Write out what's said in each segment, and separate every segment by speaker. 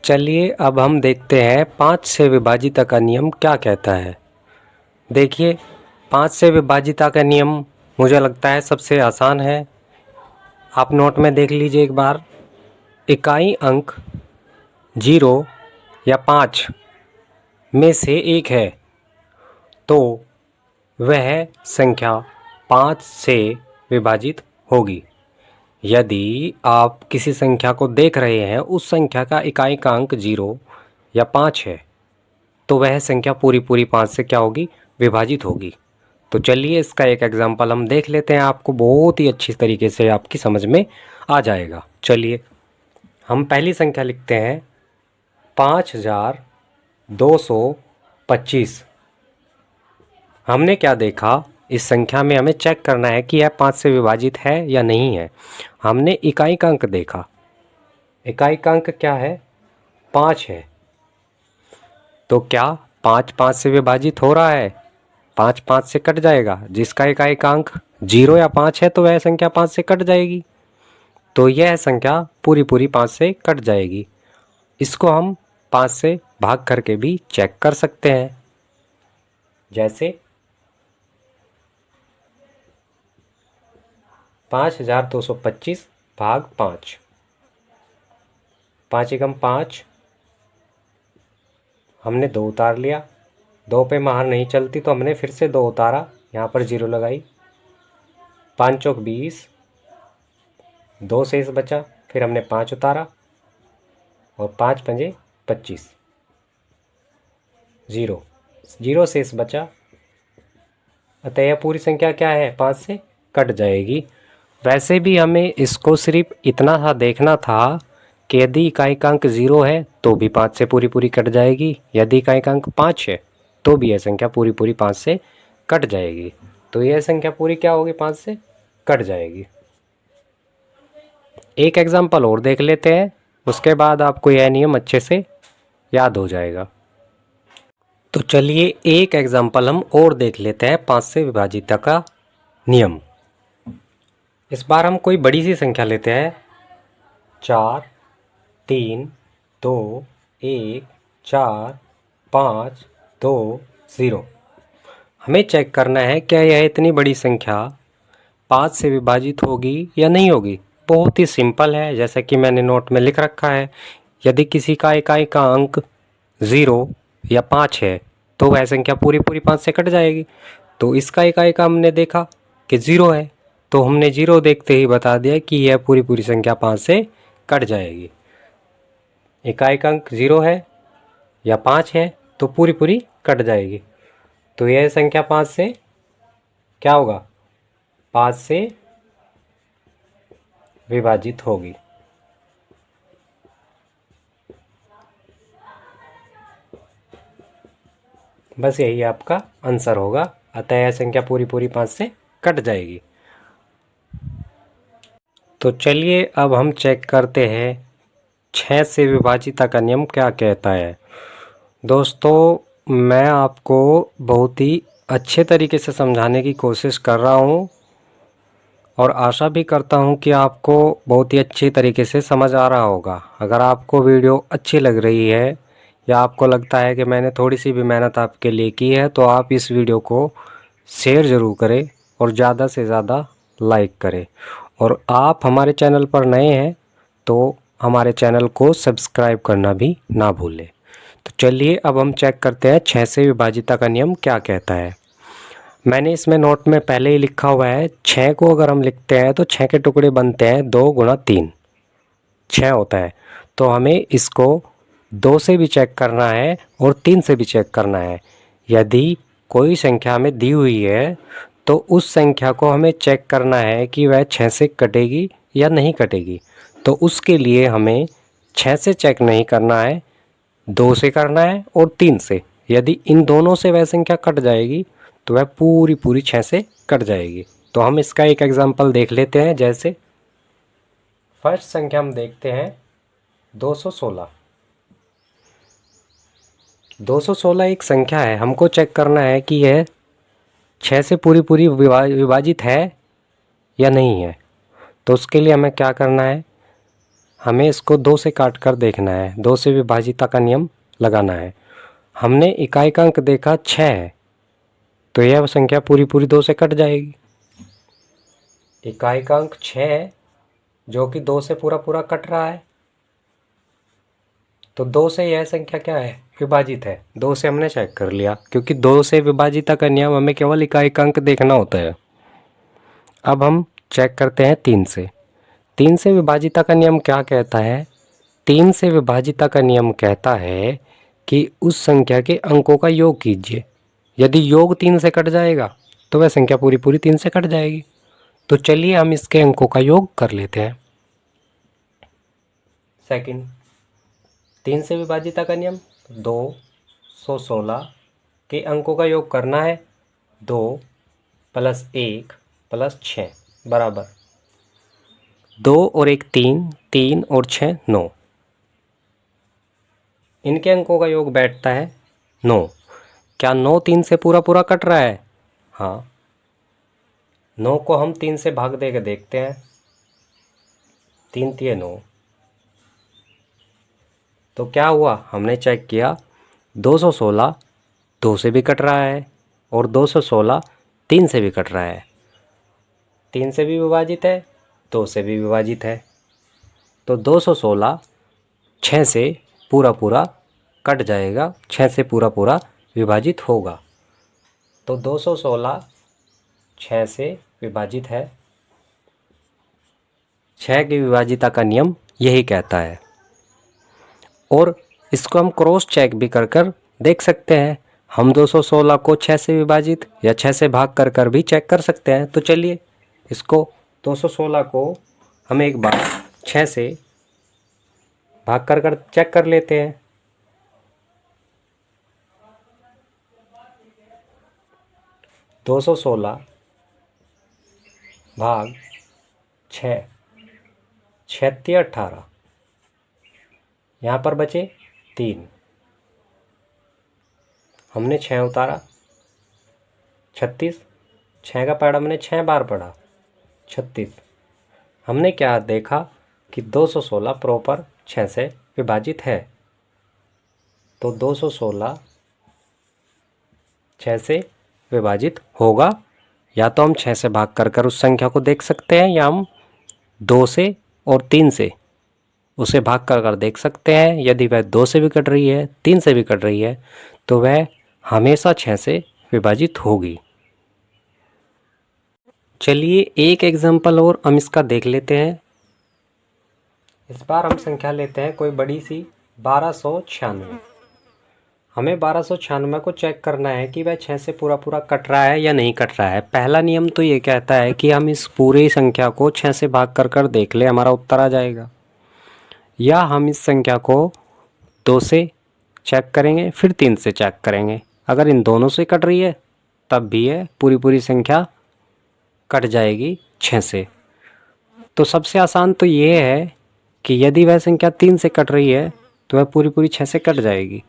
Speaker 1: चलिए अब हम देखते हैं 5 से विभाजिता का नियम क्या कहता है। देखिए 5 से विभाजिता का नियम मुझे लगता है सबसे आसान है। आप नोट में देख लीजिए एक बार। इकाई अंक 0 या 5 में से एक है तो वह संख्या 5 से विभाजित होगी। यदि आप किसी संख्या को देख रहे हैं, उस संख्या का इकाई का अंक 0 या 5 है तो वह संख्या पूरी 5 से क्या होगी, विभाजित होगी। तो चलिए इसका एक एग्जांपल हम देख लेते हैं, आपको बहुत ही अच्छी तरीके से आपकी समझ में आ जाएगा। चलिए हम पहली संख्या लिखते हैं 5225। हमने क्या देखा, इस संख्या में हमें चेक करना है कि यह 5 से विभाजित है या नहीं है। हमने इकाई का अंक देखा, इकाई का अंक क्या है, 5 है। तो क्या 5 5 से विभाजित हो रहा है? 5 5 से कट जाएगा। जिसका इकाई का अंक 0 या 5 है तो वह संख्या 5 से कट जाएगी। तो यह संख्या पूरी 5 से कट जाएगी। इसको हम 5 से भाग करके भी चेक कर सकते हैं। जैसे 5225 भाग 5, 5 एकम 5, हमने 2 उतार लिया। 2 पे मार नहीं चलती तो हमने फिर से 2 उतारा, यहाँ पर 0 लगाई। 5 चौक 20, 2 शेष बचा, फिर हमने 5 उतारा और 5 पंजे 25, 0 शेष बचा। अतः यह पूरी संख्या क्या है, 5 से कट जाएगी। वैसे भी हमें इसको सिर्फ इतना सा देखना था कि यदि इकाई का अंक 0 है तो भी 5 से पूरी कट जाएगी, यदि इकाई का अंक 5 है तो भी यह संख्या पूरी 5 से कट जाएगी। तो यह संख्या पूरी क्या होगी, 5 से कट जाएगी। एक एग्जाम्पल और देख लेते हैं, उसके बाद आपको यह नियम अच्छे से याद हो जाएगा। तो चलिए एक एग्जाम्पल हम और देख लेते हैं 5 से विभाजिता का नियम। इस बार हम कोई बड़ी सी संख्या लेते हैं, 4 3 2 1 4 5 2 0। हमें चेक करना है क्या यह इतनी बड़ी संख्या 5 से विभाजित होगी या नहीं होगी। बहुत ही सिंपल है, जैसा कि मैंने नोट में लिख रखा है। यदि किसी का इकाई का अंक 0 या 5 है तो वह संख्या पूरी 5 से कट जाएगी। तो इसका इकाई का हमने देखा कि 0 है तो हमने 0 देखते ही बता दिया कि यह पूरी संख्या 5 से कट जाएगी। इकाई का अंक 0 है या 5 है तो पूरी कट जाएगी। तो यह संख्या 5 से क्या होगा, 5 से विभाजित होगी। बस यही आपका आंसर होगा। अतः यह संख्या पूरी 5 से कट जाएगी। तो चलिए अब हम चेक करते हैं 6 से विभाजिता का नियम क्या कहता है। दोस्तों मैं आपको बहुत ही अच्छे तरीके से समझाने की कोशिश कर रहा हूँ और आशा भी करता हूँ कि आपको बहुत ही अच्छी तरीके से समझ आ रहा होगा। अगर आपको वीडियो अच्छी लग रही है या आपको लगता है कि मैंने थोड़ी सी भी मेहनत आपके लिए की है तो आप इस वीडियो को शेयर ज़रूर करें और ज़्यादा से ज़्यादा लाइक करें। और आप हमारे चैनल पर नए हैं तो हमारे चैनल को सब्सक्राइब करना भी ना भूलें। तो चलिए अब हम चेक करते हैं 6 से विभाजिता का नियम क्या कहता है। मैंने इसमें नोट में पहले ही लिखा हुआ है, 6 को अगर हम लिखते हैं तो 6 के टुकड़े बनते हैं 2 गुणा 3, 6 होता है। तो हमें इसको 2 से भी चेक करना है और 3 से भी चेक करना है। यदि कोई संख्या हमें दी हुई है तो उस संख्या को हमें चेक करना है कि वह 6 से कटेगी या नहीं कटेगी। तो उसके लिए हमें 6 से चेक नहीं करना है, 2 से करना है और 3 से। यदि इन दोनों से वह संख्या कट जाएगी तो वह पूरी 6 से कट जाएगी। तो हम इसका एक एग्जांपल देख लेते हैं। जैसे फर्स्ट संख्या हम देखते हैं 216। 216 एक संख्या है, हमको चेक करना है कि यह 6 से पूरी विभाजित है या नहीं है। तो उसके लिए हमें क्या करना है, हमें इसको 2 से काट कर देखना है, 2 से विभाजिता का नियम लगाना है। हमने इकाई का अंक देखा 6 है, तो यह संख्या पूरी पूरी 2 से कट जाएगी। इकाई का अंक 6 है जो कि 2 से पूरा पूरा कट रहा है, तो 2 से यह संख्या क्या है, विभाजित है। 2 से हमने चेक कर लिया, क्योंकि 2 से विभाजिता का नियम हमें केवल इकाई का अंक देखना होता है। अब हम चेक करते हैं 3 से। 3 से विभाजिता का नियम क्या कहता है? 3 से विभाजिता का नियम कहता है कि उस संख्या के अंकों का योग कीजिए। यदि योग 3 से कट जाएगा तो वह संख्या पूरी पूरी 3 से कट जाएगी। तो चलिए हम इसके अंकों का योग कर लेते हैं। सेकंड, 3 से विभाजिता का नियम 216 के अंकों का योग करना है। 2 + 1 + 6 बराबर 2 और 1 3, 3 और 6 9। इनके अंकों का योग बैठता है 9। क्या 9 3 से पूरा पूरा कट रहा है? हाँ, 9 को हम 3 से भाग दे के देखते हैं। 3 × 3 = 9। तो क्या हुआ, हमने चेक किया 216 2 से भी कट रहा है और 216 3 से भी कट रहा है। 3 से भी विभाजित है, 2 से भी विभाजित है। तो 216 6 से पूरा पूरा कट जाएगा, 6 से पूरा पूरा विभाजित होगा। तो 216 6 से विभाजित है। 6 की विभाजिता का नियम यही कहता है। और इसको हम क्रॉस चेक भी कर कर देख सकते हैं। हम 216 को 6 से विभाजित या 6 से भाग कर कर भी चेक कर सकते हैं। तो चलिए इसको 216 को हम एक बार 6 से भाग कर चेक कर लेते हैं। 216 भाग 6, 6 × 18। यहाँ पर बचे 3। हमने 6 उतारा, 36। 6 का पढ़ा हमने 6 बार पढ़ा, 36। हमने क्या देखा कि 216 प्रॉपर 6 से विभाजित है। तो 216 6 से विभाजित होगा। या तो हम 6 से भाग कर कर उस संख्या को देख सकते हैं, या हम 2 से और 3 से उसे भाग कर कर देख सकते हैं। यदि वह 2 से भी कट रही है, 3 से भी कट रही है, तो वह हमेशा 6 से विभाजित होगी। चलिए एक एग्जाम्पल और हम इसका देख लेते हैं। इस बार हम संख्या लेते हैं कोई बड़ी सी 1296। हमें 1296 को चेक करना है कि वह 6 से पूरा पूरा कट रहा है या नहीं कट रहा है। पहला नियम तो ये कहता है कि हम इस पूरी संख्या को 6 से भाग कर कर देख ले, हमारा उत्तर आ जाएगा। या हम इस संख्या को 2 से चेक करेंगे, फिर 3 से चेक करेंगे। अगर इन दोनों से कट रही है तब भी है पूरी पूरी संख्या कट जाएगी 6 से। तो सबसे आसान तो ये है कि यदि वह संख्या 3 से कट रही है तो वह पूरी पूरी 6 से कट जाएगी।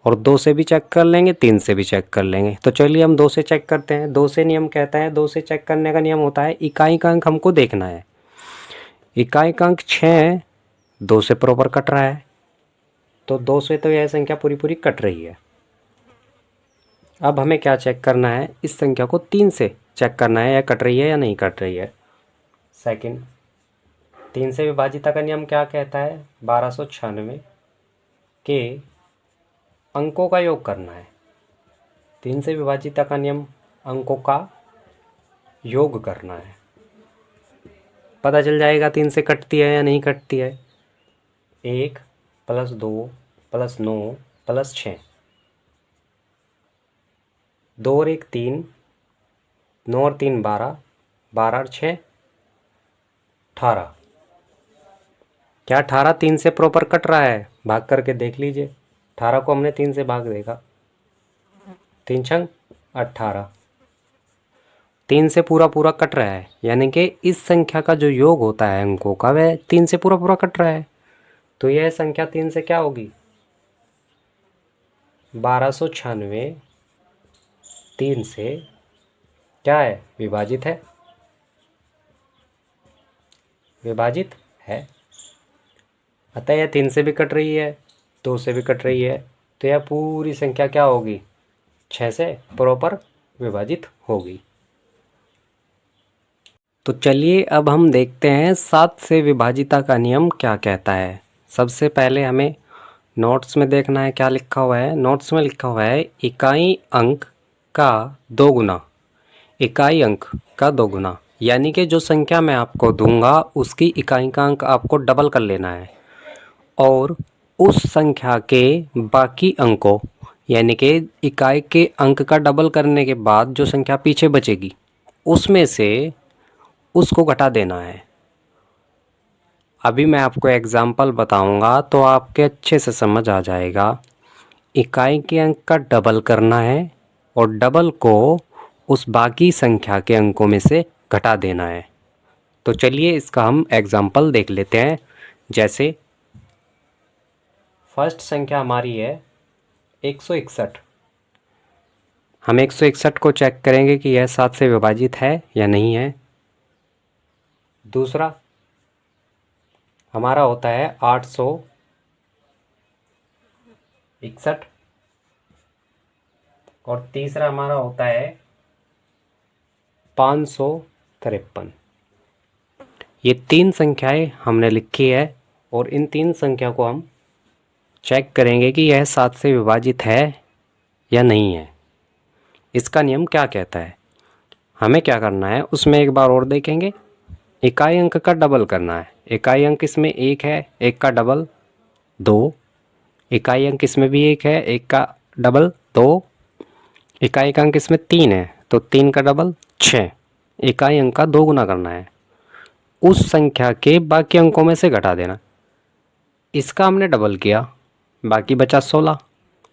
Speaker 1: और 2 से भी चेक कर लेंगे, 3 से भी चेक कर लेंगे। तो चलिए हम 2 से चेक करते हैं। 2 से नियम कहता है, 2 से चेक करने का नियम होता है इकाई का अंक हमको देखना है। इकाई का अंक 6 है, 2 से प्रॉपर कट रहा है, तो 2 से तो यह संख्या पूरी पूरी कट रही है। अब हमें क्या चेक करना है, इस संख्या को 3 से चेक करना है, या कट रही है या नहीं कट रही है। सेकंड, 3 से विभाजिता का नियम क्या कहता है, 1296 के अंकों का योग करना है। 3 से विभाजिता का नियम अंकों का योग करना है। पता चल जाएगा 3 से कटती है या नहीं कटती है। 1 + 2 + 9 + 6। 2 और 1 3, 9 और 3 12, 12 और 6 18। क्या 18 3 से प्रॉपर कट रहा है? भाग करके देख लीजिए। 18 को हमने 3 से भाग देखा, 3 छंग 18। 3 से पूरा पूरा कट रहा है, यानी कि इस संख्या का जो योग होता है अंकों का, वह 3 से पूरा पूरा कट रहा है। तो यह संख्या 3 से क्या होगी, 1296 3 से क्या है, विभाजित है, विभाजित है। अतः यह 3 से भी कट रही है, 2 से भी कट रही है, तो यह पूरी संख्या क्या होगी, 6 से प्रॉपर विभाजित होगी। तो चलिए अब हम देखते हैं 7 से विभाजिता का नियम क्या कहता है। सबसे पहले हमें नोट्स में देखना है क्या लिखा हुआ है। नोट्स में लिखा हुआ है इकाई अंक का 2 गुना, इकाई अंक का 2 गुना, यानी कि जो संख्या मैं आपको दूंगा उसकी इकाई का अंक आपको डबल कर लेना है और उस संख्या के बाकी अंकों, यानी कि इकाई के अंक का डबल करने के बाद जो संख्या पीछे बचेगी उसमें से उसको घटा देना है। अभी मैं आपको एग्जाम्पल बताऊंगा तो आपके अच्छे से समझ आ जाएगा। इकाई के अंक का डबल करना है और डबल को उस बाकी संख्या के अंकों में से घटा देना है। तो चलिए इसका हम एग्जाम्पल देख लेते हैं। जैसे फर्स्ट संख्या हमारी है 161। हम 161 को चेक करेंगे कि यह 7 से विभाजित है या नहीं है। दूसरा हमारा होता है 861 और तीसरा हमारा होता है 553। ये 3 संख्याएं हमने लिखी है और इन 3 संख्या को हम चेक करेंगे कि यह 7 से विभाजित है या नहीं है। इसका नियम क्या कहता है, हमें क्या करना है उसमें एक बार और देखेंगे। इकाई अंक का डबल करना है। इकाई अंक इसमें 1 है, 1 का डबल 2। इकाई अंक इसमें भी 1 है, 1 का डबल 2। इकाई का अंक इसमें 3 है तो 3 का डबल 6। इकाई अंक का 2 गुना करना है, उस संख्या के बाकी अंकों में से घटा देना। इसका हमने डबल किया, बाकी बचा 16,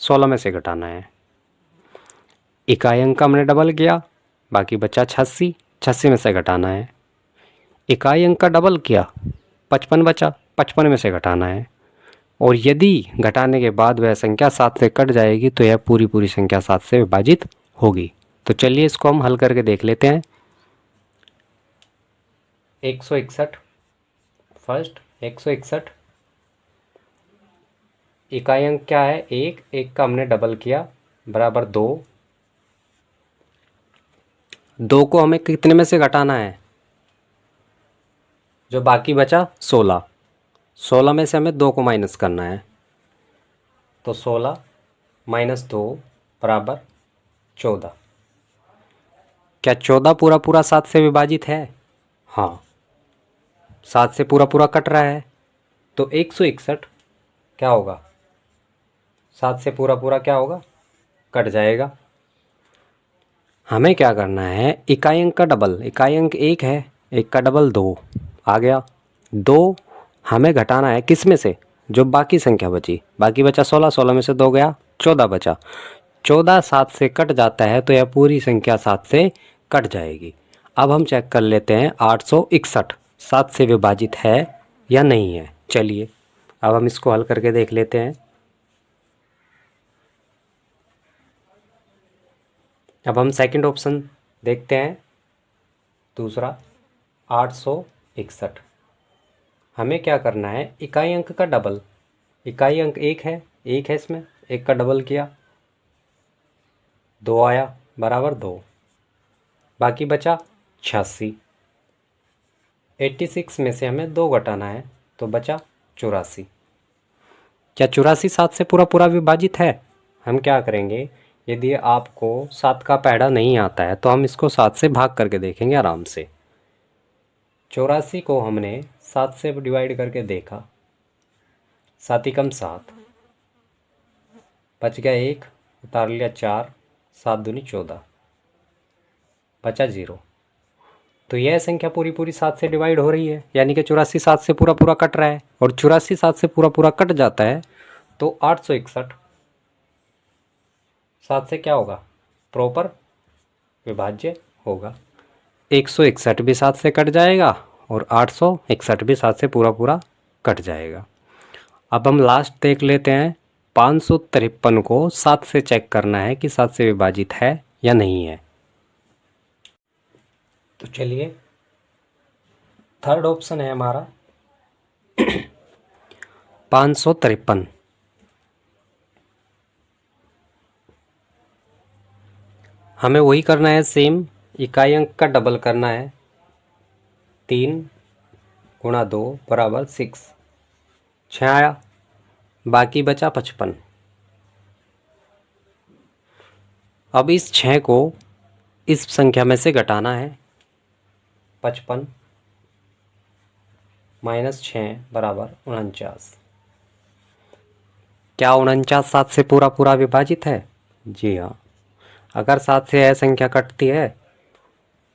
Speaker 1: 16 में से घटाना है। इकाई अंक का हमने डबल किया, बाकी बचा 86, 86 में से घटाना है। इकाई अंक का डबल किया, 55 बचा, 55 में से घटाना है। और यदि घटाने के बाद वह संख्या 7 से कट जाएगी तो यह पूरी पूरी संख्या 7 से विभाजित होगी। तो चलिए इसको हम हल करके देख लेते हैं। 161 फर्स्ट 161, इकाई अंक क्या है 1, 1 का हमने डबल किया बराबर 2। 2 को हमें कितने में से घटाना है, जो बाकी बचा 16, 16 में से हमें 2 को माइनस करना है। तो 16 माइनस 2 बराबर 14। क्या 14 पूरा पूरा 7 से विभाजित है? हाँ, 7 से पूरा पूरा कट रहा है तो 161 क्या होगा, 7 से पूरा पूरा क्या होगा, कट जाएगा। हमें क्या करना है, इकाई अंक का डबल, इकाई अंक 1 है, 1 का डबल 2 आ गया। 2 हमें घटाना है किस में से, जो बाकी संख्या बची, बाकी बचा 16, 16 में से 2 गया, 14 बचा। 14 7 से कट जाता है तो यह पूरी संख्या 7 से कट जाएगी। अब हम चेक कर लेते हैं 861 7 से विभाजित है या नहीं है। चलिए अब हम इसको हल करके देख लेते हैं। अब हम सेकंड ऑप्शन देखते हैं, दूसरा 861। हमें क्या करना है, इकाई अंक का डबल, इकाई अंक 1 है, 1 है इसमें, 1 का डबल किया 2 आया बराबर 2, बाकी बचा 86। 86 में से हमें 2 घटाना है तो बचा 84। क्या 84 7 से पूरा पूरा विभाजित है? हम क्या करेंगे, यदि आपको 7 का पैड़ा नहीं आता है तो हम इसको 7 से भाग करके देखेंगे आराम से। 84 को हमने 7 से डिवाइड करके देखा, 7 कम 7, बच गया 1, उतार लिया 4, 7 दूनी 14, बचा 0। तो यह संख्या पूरी पूरी 7 से डिवाइड हो रही है, यानी कि 84 7 से पूरा पूरा कट रहा है। और 84 7 से पूरा पूरा कट जाता है तो 861 7 से क्या होगा, प्रॉपर विभाज्य होगा। 161 भी 7 से कट जाएगा और 861 भी 7 से पूरा पूरा कट जाएगा। अब हम लास्ट देख लेते हैं, 553 को 7 से चेक करना है कि 7 से विभाजित है या नहीं है। तो चलिए थर्ड ऑप्शन है हमारा 553। हमें वही करना है, सेम इकाई अंक का डबल करना है। 3 × 2 = 6, 6 आया, बाकी बचा 55। अब इस 6 को इस संख्या में से घटाना है। 55 - 6 = 49। क्या 49 7 से पूरा पूरा विभाजित है? जी हाँ। अगर 7 से यह संख्या कटती है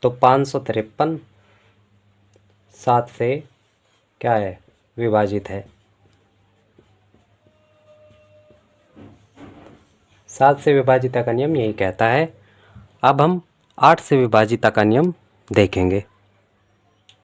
Speaker 1: तो 553 7 से क्या है, विभाजित है। 7 से विभाजिता का नियम यही कहता है। अब हम 8 से विभाजिता का नियम देखेंगे।